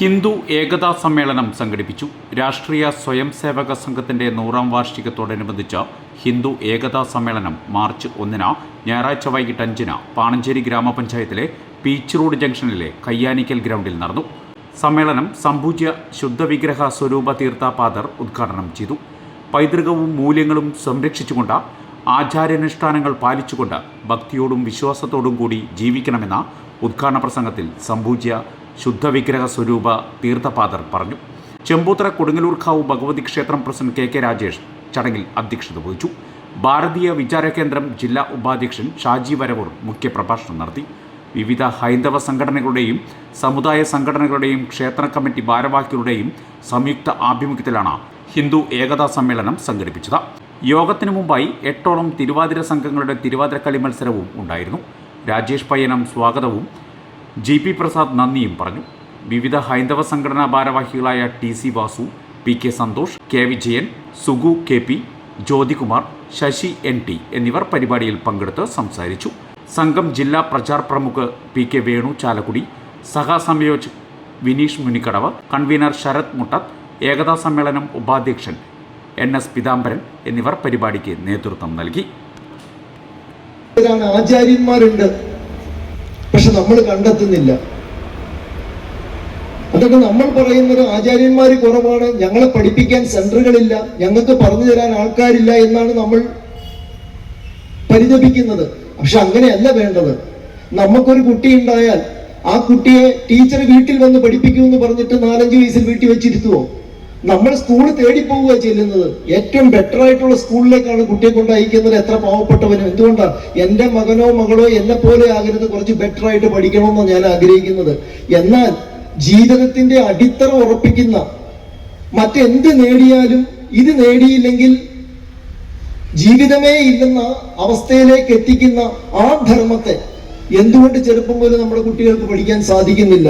ഹിന്ദു ഏകതാ സമ്മേളനം സംഘടിപ്പിച്ചു. രാഷ്ട്രീയ സ്വയം സേവക സംഘത്തിന്റെ 100ാം വാർഷികത്തോടനുബന്ധിച്ച് ഹിന്ദു ഏകതാ സമ്മേളനം മാർച്ച് 1 ഞായറാഴ്ച വൈകിട്ട് 5 പാണഞ്ചേരി ഗ്രാമപഞ്ചായത്തിലെ പീച്ച് റോഡ് ജംഗ്ഷനിലെ കയ്യാനിക്കൽ ഗ്രൗണ്ടിൽ നടന്നു. സമ്മേളനം സംപൂജ്യ ശുദ്ധവിഗ്രഹ സ്വരൂപ തീർത്ഥാപാദർ ഉദ്ഘാടനം ചെയ്തു. പൈതൃകവും മൂല്യങ്ങളും സംരക്ഷിച്ചുകൊണ്ട് ആചാരാനുഷ്ഠാനങ്ങൾ പാലിച്ചുകൊണ്ട് ഭക്തിയോടും വിശ്വാസത്തോടും കൂടി ജീവിക്കണമെന്ന ഉദ്ഘാടന പ്രസംഗത്തിൽ സംപൂജ്യ ശുദ്ധവിഗ്രഹ സ്വരൂപ തീർത്ഥപാദർ പറഞ്ഞു. ചെമ്പൂത്തറ കൊടുങ്ങല്ലൂർക്കാവ് ഭഗവതി ക്ഷേത്രം പ്രസിഡന്റ് കെ രാജേഷ് ചടങ്ങിൽ അധ്യക്ഷത വഹിച്ചു. ഭാരതീയ വിചാര കേന്ദ്രം ജില്ലാ ഉപാധ്യക്ഷൻ ഷാജി വരവൂർ മുഖ്യപ്രഭാഷണം നടത്തി. വിവിധ ഹൈന്ദവ സംഘടനകളുടെയും സമുദായ സംഘടനകളുടെയും ക്ഷേത്ര കമ്മിറ്റി ഭാരവാഹികളുടെയും സംയുക്ത ആഭിമുഖ്യത്തിലാണ് ഹിന്ദു ഏകതാ സമ്മേളനം സംഘടിപ്പിച്ചത്. യോഗത്തിനു മുമ്പായി 8ഓളം തിരുവാതിര സംഘങ്ങളുടെ തിരുവാതിരക്കളി മത്സരവും ഉണ്ടായിരുന്നു. രാജേഷ് പയ്യനം സ്വാഗതവും GP പ്രസാദ് നന്ദിയും പറഞ്ഞു. വിവിധ ഹൈന്ദവ സംഘടനാ ഭാരവാഹികളായ TC Vasu, PK Santhosh, K Vijayan, Sugu KP, Jyothikumar, Sasi NT എന്നിവർ പരിപാടിയിൽ പങ്കെടുത്ത് സംസാരിച്ചു. സംഘം ജില്ലാ പ്രചാർ പ്രമുഖ് PK വേണു ചാലക്കുടി, സഹസംയോജക് വിനീഷ് മുനിക്കടവ്, കൺവീനർ ശരത് മുട്ടത്ത്, ഏകതാ സമ്മേളനം ഉപാധ്യക്ഷൻ NS പിതാംബരൻ എന്നിവർ പരിപാടിക്ക് നേതൃത്വം നൽകി. ആചാര്യന്മാരുണ്ട്, പക്ഷെ നമ്മൾ കണ്ടെത്തുന്നില്ല. അതൊക്കെ നമ്മൾ പറയുന്നത് ആചാര്യന്മാർ കുറവാണ്, ഞങ്ങളെ പഠിപ്പിക്കാൻ സെന്ററുകളില്ല, ഞങ്ങൾക്ക് പറഞ്ഞു തരാൻ ആൾക്കാരില്ല എന്നാണ് നമ്മൾ പരിതപിക്കുന്നത്. പക്ഷെ അങ്ങനെയല്ല വേണ്ടത്. നമുക്കൊരു കുട്ടി ഉണ്ടായാൽ ആ കുട്ടിയെ ടീച്ചർ വീട്ടിൽ വന്ന് പഠിപ്പിക്കുമെന്ന് പറഞ്ഞിട്ട് 4-5 വയസ്സിൽ വീട്ടിൽ വെച്ചിരുത്തുവോ? നമ്മൾ സ്കൂൾ തേടിപ്പോവുക ചെല്ലുന്നത്. ഏറ്റവും ബെറ്റർ ആയിട്ടുള്ള സ്കൂളിലേക്കാണ് കുട്ടിയെ കൊണ്ട് അയക്കുന്നത്. എത്ര പാവപ്പെട്ടവനും. എന്തുകൊണ്ടാണ്? എൻ്റെ മകനോ മകളോ എന്നെ പോലെ ആകരുത്, കുറച്ച് ബെറ്റർ ആയിട്ട് പഠിക്കണമെന്നാണ് ഞാൻ ആഗ്രഹിക്കുന്നത്. എന്നാൽ ജീവിതത്തിന്റെ അടിത്തറ ഉറപ്പിക്കുന്ന മറ്റെന്ത് നേടിയാലും ഇത് നേടിയില്ലെങ്കിൽ ജീവിതമേ ഇല്ലെന്ന അവസ്ഥയിലേക്ക് എത്തിക്കുന്ന ആ ധർമ്മത്തെ എന്തുകൊണ്ട് ചെറുപ്പം പോലും നമ്മുടെ കുട്ടികൾക്ക് പഠിക്കാൻ സാധിക്കുന്നില്ല?